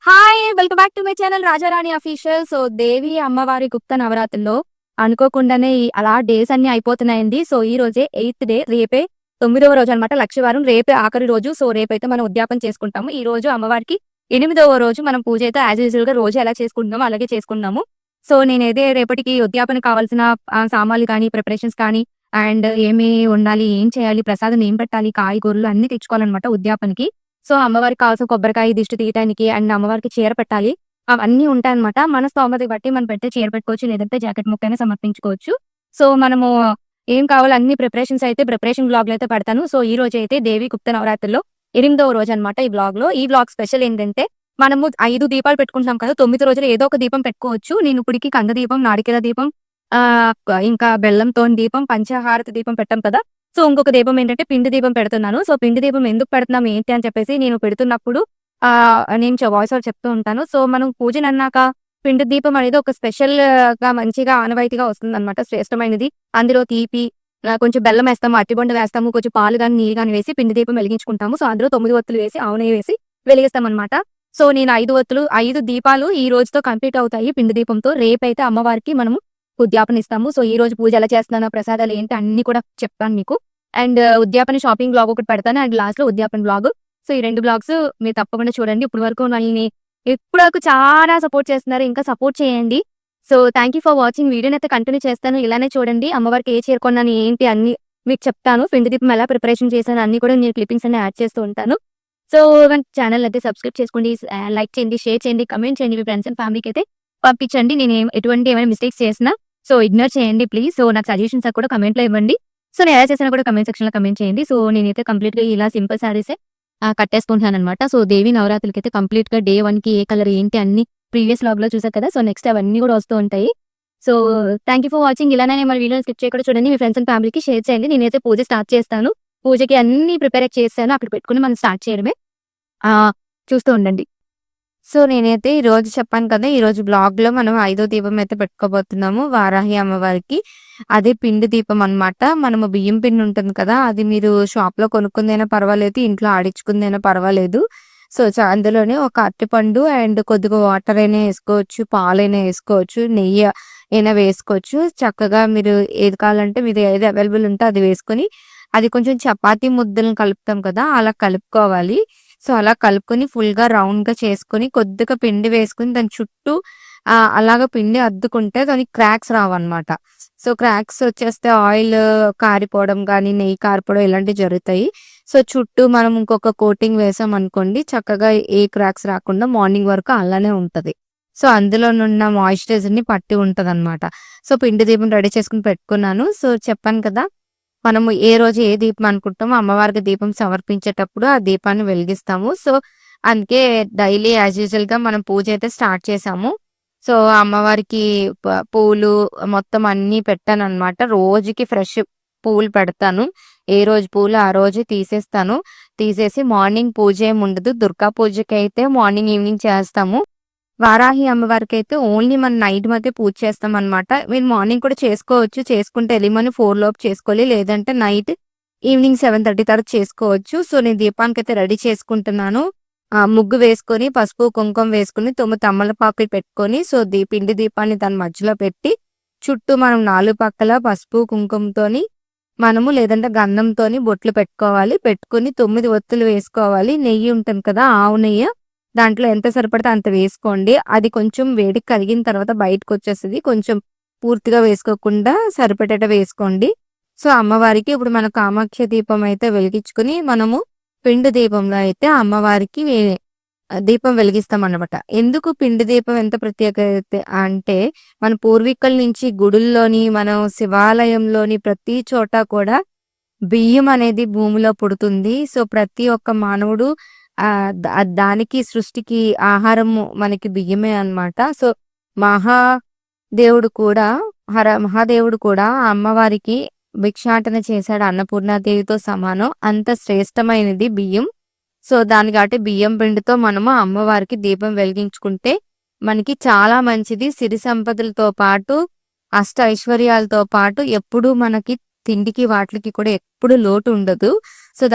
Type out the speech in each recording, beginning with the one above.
Hi! Welcome back to my channel Rajarani official. So, Devi అమ్మవారి గుప్త నవరాత్రుల్లో అనుకోకుండానే అలా డేస్ అన్నీ అయిపోతున్నాయండి. సో, ఈ రోజే 8థ్ డే. రేపే 9వ రోజు లక్షవారం. రేపే ఆఖరి రోజు. సో, రేపైతే మనం ఉద్యాపన చేసుకుంటాము. ఈ రోజు అమ్మవారికి 8వ రోజు మనం పూజ అయితే యాజ్ యూజువల్‌గా రోజు ఎలా చేసుకుంటున్నామో అలాగే చేసుకున్నాము. సో, నేనైతే రేపటికి ఉద్యాపన కావాల్సిన సామాన్లు కానీ, ప్రిపరేషన్స్ కానీ అండ్ ఏమి వండాలి, ఏం చేయాలి, ప్రసాదం ఏం పెట్టాలి, కాయగూరలు అన్నీ తెచ్చుకోవాలనమాట ఉద్యాపనకి. సో, అమ్మవారికి కావాల్సిన కొబ్బరికాయ, దిష్టి తీయటానికి అండ్ అమ్మవారికి చీర పెట్టాలి. అవన్నీ ఉంటాయన్నమాట. మన స్తోమతకి బట్టి మనం పెట్టే చీర పెట్టుకోవచ్చు. లేదంటే జాకెట్ ముక్కైనా సమర్పించుకోవచ్చు. సో, మనము ఏం కావాలో అన్ని ప్రిపరేషన్స్ అయితే ప్రిపరేషన్ వ్లాగ్‌లో అయితే పెడతాను. సో, ఈ రోజైతే దేవి గుప్త నవరాత్రుల్లో 8వ రోజన్నమాట ఈ వ్లాగ్‌లో. ఈ వ్లాగ్ స్పెషల్ ఏంటంటే మనము 5 దీపాలు పెట్టుకుంటున్నాం కదా! 9 రోజులు ఏదో ఒక దీపం పెట్టుకోవచ్చు. నేను ఇప్పటికి కంద దీపం, నారికేల దీపం ఇంకా బెల్లంతోని దీపం, పంచహారతి దీపం పెట్టాం కదా! సో, ఇంకొక దీపం ఏంటంటే పిండి దీపం పెడుతున్నాను. సో, పిండి దీపం ఎందుకు పెడుతున్నాం ఏంటి అని చెప్పేసి నేను పెడుతున్నప్పుడు నేను వాయిస్ ఓవర్ చెప్తూ ఉంటాను. సో, మనం పూజనన్నాక పిండి దీపం అనేది ఒక స్పెషల్‌గా మంచిగా ఆనవాయితీగా వస్తుందనమాట. శ్రేష్టమైనది. అందులో తీపి కొంచెం బెల్లం వేస్తాము, అరటిపండు వేస్తాము, కొంచెం పాలు గాని, నీళ్ళు గాని వేసి పిండి దీపం వెలిగించుకుంటాము. సో, అందులో 9 ఒత్తులు వేసి, ఆవు నెయ్యి వేసి వెలిగిస్తామనమాట. సో, నేను 5 ఒత్తులు 5 దీపాలు ఈ రోజుతో కంప్లీట్ అవుతాయి పిండి దీపంతో. రేపైతే అమ్మవారికి మనము ఉద్యాపన ఇస్తాము. సో, ఈ రోజు పూజ ఎలా చేస్తున్నానో, ప్రసాదాలు ఏంటి అన్నీ కూడా చెప్తాను మీకు. అండ్ ఉద్యాపన షాపింగ్ వ్లాగ్ ఒకటి పెడతాను. అండ్ లాస్ట్‌లో ఉద్యాపన వ్లాగ్. సో, ఈ 2 వ్లాగ్స్ మీరు తప్పకుండా చూడండి. ఇప్పటి వరకు నన్ను ఇప్పటి వరకు చాలా సపోర్ట్ చేస్తున్నారు. ఇంకా సపోర్ట్ చేయండి. So, thank you for watching. వీడియోనైతే కంటిన్యూ చేస్తాను. ఇలానే చూడండి. అమ్మవారికి ఏ చీర కొన్నాను, ఏంటి అన్నీ మీకు చెప్తాను. పిండి దీపం ఎలా ప్రిపరేషన్ చేశాను అన్నీ కూడా నేను క్లిప్పింగ్స్ అన్ని యాడ్ చేస్తూ ఉంటాను. సో, మన ఛానెల్ అయితే సబ్స్క్రైబ్ చేసుకోండి. లైక్ చేయండి, షేర్ చేయండి, కామెంట్ చేయండి. మీ ఫ్రెండ్స్ అండ్ ఫ్యామిలీకి అయితే పంపించండి. నేను ఎటువంటి ఏమైనా మిస్టేక్స్ చేసినా సో, ఇగ్నోర్ చేయండి ప్లీజ్. సో, నాకు సజెషన్స్ కూడా కామెంట్‌లో ఇవ్వండి. సో, నేను ఎలా చేసినా కూడా కామెంట్ సెక్షన్‌లో కామెంట్ చేయండి. సో, నేనైతే కంప్లీట్‌గా ఇలా సింపుల్ శారీసే కట్టేసుకుంటున్నాననమాట. సో, దేవి నవరాత్రులకైతే కంప్లీట్‌గా డే 1కి ఏ కలర్ ఏంటి అన్ని ప్రీవియస్ వ్లాగ్‌లో చూసారు కదా! సో, నెక్స్ట్ అవన్నీ కూడా వస్తూ ఉంటాయి. So, thank you for watching. ఇలానే మన వీడియోని స్కిప్ చేయకుండా చూడండి. మీ ఫ్రెండ్స్ అండ్ ఫ్యామిలీకి షేర్ చేయండి. నేనైతే పూజ స్టార్ట్ చేస్తాను. పూజకి అన్నీ ప్రిపేర్ చేసేసాను. అక్కడ పెట్టుకొని మనం స్టార్ట్ చేయడమే. చూస్తూ ఉండండి. సో, నేనైతే ఈరోజు చెప్పాను కదా! ఈరోజు బ్లాగ్‌లో మనం 5వ దీపం అయితే పెట్టుకోబోతున్నాము వారాహి అమ్మవారికి. అదే పిండి దీపం అనమాట. మనము బియ్యం పిండి ఉంటుంది కదా! అది మీరు షాప్‌లో కొనుక్కుందైనా పర్వాలేదు, ఇంట్లో ఆడించుకుందైనా పర్వాలేదు. సో, అందులోనే ఒక అరటిపండు అండ్ కొద్దిగా వాటర్ అయినా ఏసుకోవచ్చు, పాలైనా ఏసుకోవచ్చు, నెయ్యి అయినా వేసుకోవచ్చు. చక్కగా మీరు ఏది కావాలంటే మీది ఏది అవైలబుల్ ఉంటే అది వేసుకొని, అది కొంచెం చపాతీ ముద్దలను కలుపుతాం కదా! అలా కలుపుకోవాలి. సో, అలా కలుపుకొని ఫుల్‌గా రౌండ్‌గా చేసుకొని కొద్దిగా పిండి వేసుకొని దాని చుట్టూ అలాగా పిండి అద్దుకుంటే దానికి క్రాక్స్ రావన్నమాట. సో, క్రాక్స్ వచ్చేస్తే ఆయిల్ కారిపోవడం గానీ, నెయ్యి కారిపోవడం ఇలాంటివి జరుగుతాయి. సో, చుట్టూ మనం ఇంకొక కోటింగ్ వేసామనుకోండి చక్కగా ఏ క్రాక్స్ రాకుండా మార్నింగ్ వరకు అలానే ఉంటది. సో, అందులోనున్న మాయిశ్చరైజర్‌ని పట్టి ఉంటదన్నమాట. సో, పిండి దీపం రెడీ చేసుకొని పెట్టుకున్నాను. సో, చెప్పాను కదా! మనము ఏ రోజు ఏ దీపం అనుకుంటామో అమ్మవారికి దీపం సమర్పించేటప్పుడు ఆ దీపాన్ని వెలిగిస్తాము. సో, అందుకే డైలీ యాజ్ యూజువల్‌గా మనం పూజ అయితే స్టార్ట్ చేశాము. సో, అమ్మవారికి పూలు మొత్తం అన్నీ పెట్టాననమాట. రోజుకి ఫ్రెష్ పువ్వులు పెడతాను. ఏ రోజు పూలు ఆ రోజే తీసేస్తాను. తీసేసి మార్నింగ్ పూజ ఏమి ఉండదు. దుర్గా పూజకైతే మార్నింగ్, ఈవినింగ్ చేస్తాము. వారాహి అమ్మవారికైతే ఓన్లీ మనం నైట్ మధ్య పూజ చేస్తామనమాట. మీరు మార్నింగ్ కూడా చేసుకోవచ్చు. చేసుకుంటే ఎర్లీ మార్నింగ్ 4 లోపు చేసుకోవాలి. లేదంటే నైట్ ఈవినింగ్ 7:30 తర్వాత చేసుకోవచ్చు. సో, నేను దీపానికైతే రెడీ చేసుకుంటున్నాను. ముగ్గు వేసుకొని, పసుపు, కుంకుమ వేసుకొని, 9 తమలపాకులు పెట్టుకొని, సో, పిండి దీపాన్ని దాని మధ్యలో పెట్టి, చుట్టూ మనం 4 పక్కల పసుపు, కుంకుమతోని మనము లేదంటే గంధంతోని బొట్లు పెట్టుకోవాలి. పెట్టుకొని 9 ఒత్తులు వేసుకోవాలి. నెయ్యి ఉంటుంది కదా! ఆవు నెయ్యి. దాంట్లో ఎంత సరిపడితే అంత వేసుకోండి. అది కొంచెం వేడికి కరిగిన తర్వాత బయటకొచ్చేస్తది. కొంచెం పూర్తిగా వేసుకోకుండా సరిపడేట్టు వేసుకోండి. సో, అమ్మవారికి ఇప్పుడు మన కామాక్షి దీపం అయితే వెలిగించుకొని, మనము పిండి దీపంలో అయితే అమ్మవారికి దీపం వెలిగిస్తామన్నమాట. ఎందుకు పిండి దీపం ఎంత ప్రత్యేకత అంటే, మన పూర్వీకుల నుంచి గుడుల్లోని, మనం శివాలయంలోని ప్రతి చోట కూడా బియ్యం అనేది భూమిలో పుడుతుంది. సో, ప్రతి ఒక్క మానవుడు దానికి సృష్టికి ఆహారము మనకి బియ్యమే అన్నమాట. సో, కూడా మహాదేవుడు కూడా ఆ అమ్మవారికి భిక్షాటన చేశాడు. అన్నపూర్ణాదేవితో సమానం. అంత శ్రేష్టమైనది బియ్యం. సో, దాన్ని కాబట్టి బియ్యం పిండితో మనము అమ్మవారికి దీపం వెలిగించుకుంటే మనకి చాలా మంచిది. సిరి సంపదలతో పాటు, అష్ట ఐశ్వర్యాలతో పాటు ఎప్పుడూ మనకి తిండికి వాటిలకి కూడా ఎప్పుడు లోటు ఉండదు. సో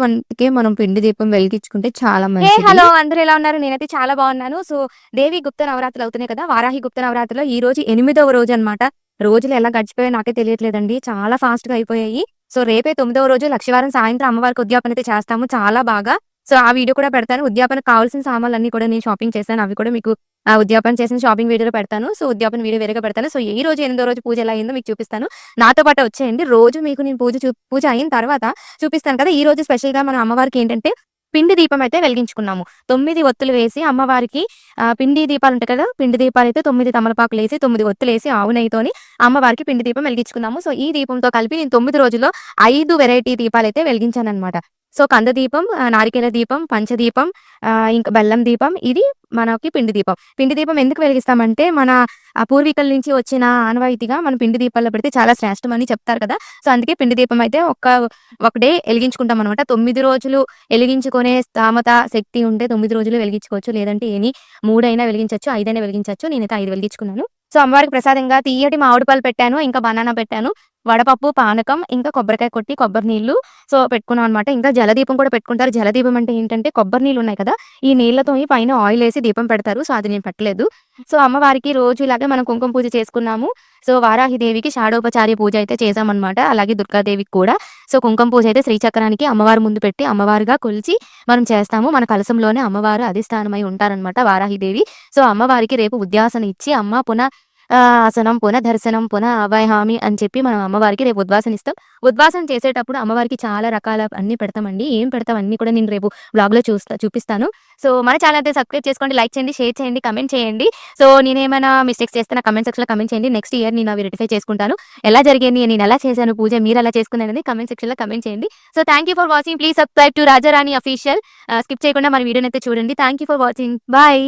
మనకే మనం పిండి దీపం వెలిగించుకుంటే చాలా హే! మంచిది. హలో! అందరూ ఎలా ఉన్నారు? నేనైతే చాలా బాగున్నాను. సో, దేవి గుప్త నవరాత్రులు అవుతున్నాయి కదా! వారాహి గుప్త నవరాత్రిలో ఈ రోజు 8వ రోజనమాట. రోజులు ఎలా గడిచిపోయాయో నాకే తెలియట్లేదండి. చాలా ఫాస్ట్‌గా అయిపోయాయి. సో, రేపే 9వ రోజు లక్షవారం సాయంత్రం అమ్మవారికి ఉద్యాపన అయితే చేస్తాము చాలా బాగా. సో, ఆ వీడియో కూడా పెడతాను. ఉద్యాపనకు కావాల్సిన సామాన్లన్నీ కూడా నేను షాపింగ్ చేశాను. అవి కూడా మీకు ఉద్యాపన చేసిన షాపింగ్ వీడియోలో పెడతాను. సో, ఉద్యాపన వీడియో వేరేగా పెడతాను. సో, ఈ రోజు 8వ రోజు పూజ ఎలా అయిందో మీకు చూపిస్తాను. నాతో పాటు వచ్చేయండి. రోజు మీకు నేను పూజ అయిన తర్వాత చూపిస్తాను కదా! ఈ రోజు స్పెషల్‌గా మన అమ్మవారికి ఏంటంటే పిండి దీపం అయితే వెలిగించుకున్నాము. 9 ఒత్తులు వేసి అమ్మవారికి పిండి దీపాలుంటాయి కదా! పిండి దీపాలైతే 9 తమలపాకులేసి, 9 ఒత్తులేసి ఆవు నెయ్యితోని అమ్మవారికి పిండి దీపం వెలిగించుకున్నాము. సో, ఈ దీపంతో కలిపి నేను 9 రోజుల్లో 5 వెరైటీ దీపాలైతే వెలిగించాననమాట. సో, కంద దీపం, నారికేల దీపం, పంచదీపం, ఇంకా బెల్లం దీపం, ఇది మనకి పిండి దీపం. పిండి దీపం ఎందుకు వెలిగిస్తామంటే, మన పూర్వీకుల నుంచి వచ్చిన ఆనవాయితీగా మనం పిండి దీపాల్లో పెడితే చాలా శ్రేష్టమని చెప్తారు కదా! సో, అందుకే పిండి దీపం అయితే ఒక డే ఎలిగించుకుంటామనమాట. 9 రోజులు ఎలిగించుకునే స్థామత, శక్తి ఉంటే 9 రోజులు వెలిగించుకోవచ్చు. లేదంటే 3 అయినా వెలిగించొచ్చు, 5 అయినా వెలిగించొచ్చు. నేనైతే 5 వెలిగించుకున్నాను. సో, అమ్మవారికి ప్రసాదంగా తియ్యటి మామిడి పళ్ళు పెట్టాను. ఇంకా బనానా పెట్టాను. వడపప్పు, పానకం, ఇంకా కొబ్బరికాయ కొట్టి, కొబ్బరి నీళ్లు పెట్టుకున్నాం అనమాట. ఇంకా జలదీపం కూడా పెట్టుకుంటారు. జలదీపం అంటే ఏంటంటే కొబ్బరి నీళ్లున్నాయి కదా! ఈ నీళ్లతోని పైన ఆయిలేసి దీపం పెడతారు. సో, అది నేను పెట్టలేదు. సో, అమ్మవారికి రోజు ఇలాగే మనం కుంకుమ పూజ చేసుకున్నాము. సో, వారాహి దేవికి షాడోపచారి పూజ అయితే చేశామనమాట. అలాగే దుర్గాదేవికి కూడా. సో, కుంకుమ పూజ అయితే శ్రీచక్రానికి అమ్మవారి ముందు పెట్టి అమ్మవారుగా కొలిచి మనం చేస్తాము. మన కలశంలోనే అమ్మవారు అధిష్టానమై ఉంటారనమాట వారాహిదేవి. సో, అమ్మవారికి రేపు ఉద్యాసన ఇచ్చి ఆసనం దర్శనం అభయహామి అని చెప్పి మనం అమ్మవారికి రేపు ఉద్వాసన ఇస్తాం. ఉద్వాసన చేసేటప్పుడు అమ్మవారికి చాలా రకాల అన్నీ పెడతామండి. ఏం పెడతాం అన్నీ కూడా నేను రేపు వ్లాగ్‌లో చూపిస్తాను. సో, మన ఛానెల్ అయితే సబ్స్క్రైబ్ చేసుకోండి, లైక్ చేయండి, షేర్ చేయండి, కమెంట్ చేయండి. సో, నేనేమైనా మిస్టేక్స్ చేస్తే నా కమెంట్ సెక్షన్‌లో కమెంట్ చేయండి. నెక్స్ట్ ఇయర్ నేను అవి రెక్టిఫై చేసుకుంటాను. ఎలా జరిగింది, నేను ఎలా చేశాను పూజ, మీరెలా చేసుకున్నారనేది కమెంట్ సెక్షన్‌లో కమెంట్ చేయండి. So, thank you for watching. Please subscribe to Rajarani official. Skip చేయకుండా మన వీడియోనైతే చూడండి. Thank you for watching. Bye.